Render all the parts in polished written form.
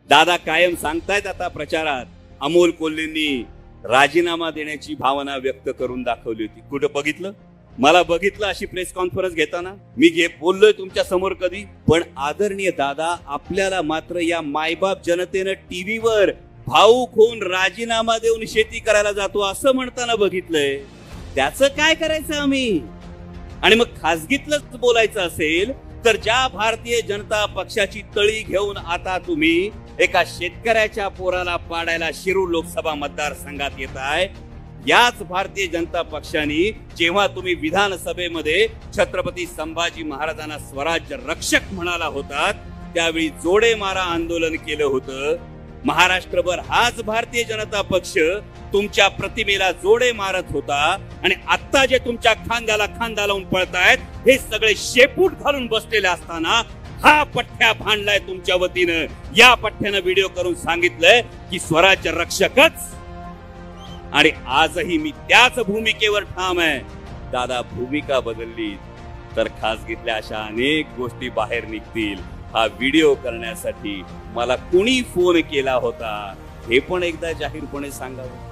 दादा कायम सांगतायत आता प्रचारात, अमोल कोल्हेंनी राजीनामा देण्याची भावना व्यक्त करून दाखवली होती. कुठं बघितलं? मला बघितलं अशी प्रेस कॉन्फरन्स घेताना? मी बोललोय तुमच्या समोर कधी? पण आदरणीय दादा, आपल्याला मात्र या मायबाप जनतेनं टीव्हीवर भाऊक होऊन राजीनामा देऊन शेती करायला जातो असं म्हणताना बघितलंय. त्याचं काय करायचं आम्ही? आणि मग खासगीतलंच बोलायचं असेल तर ज्या भारतीय जनता पक्षाची तळी घेऊन आता तुम्ही एका शेतकऱ्याच्या पोराला पाडायला शिरूर लोकसभा मतदारसंघात येताय, याच भारतीय जनता पक्षाने जेव्हा तुम्ही विधानसभेमध्ये छत्रपती संभाजी महाराजांना स्वराज्य रक्षक म्हणाला होता, त्यावेळी जोडे मारा आंदोलन केलं होतं. महाराष्ट्रभर हाच भारतीय जनता पक्ष तुमच्या प्रतिमेला जोडे मारत होता. आणि आता जे तुमच्या खांद्याला खांदा लावून पळतायत, हे सगळे शेपूट घालून बसलेले असताना हा पठ्ठ्या भांडलाय तुमच्या वतीनं. या पठ्ठ्यानं व्हिडिओ करून सांगितलंय की स्वराज्य रक्षकच. आणि आजही मी त्याच भूमिकेवर ठाम आहे. दादा, भूमिका बदलली तर खासगीतल्या अशा अनेक गोष्टी बाहेर निघतील. हा व्हिडिओ करण्यासाठी मला कोणी फोन केला होता हे पण एकदा जाहीरपणे सांगावं.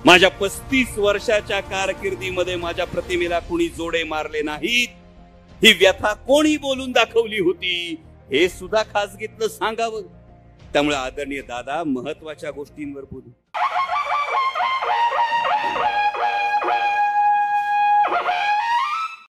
माझ्या 35 वर्षाच्या कारकिर्दीमध्ये माझ्या प्रतिमेला कोणी जोडे मारले नाहीत, ही व्यथा कोणी बोलून दाखवली होती हे सुद्धा खासगीतलं सांगावं. त्यामुळे आदरणीय दादा, महत्वाच्या गोष्टींवर बोलू.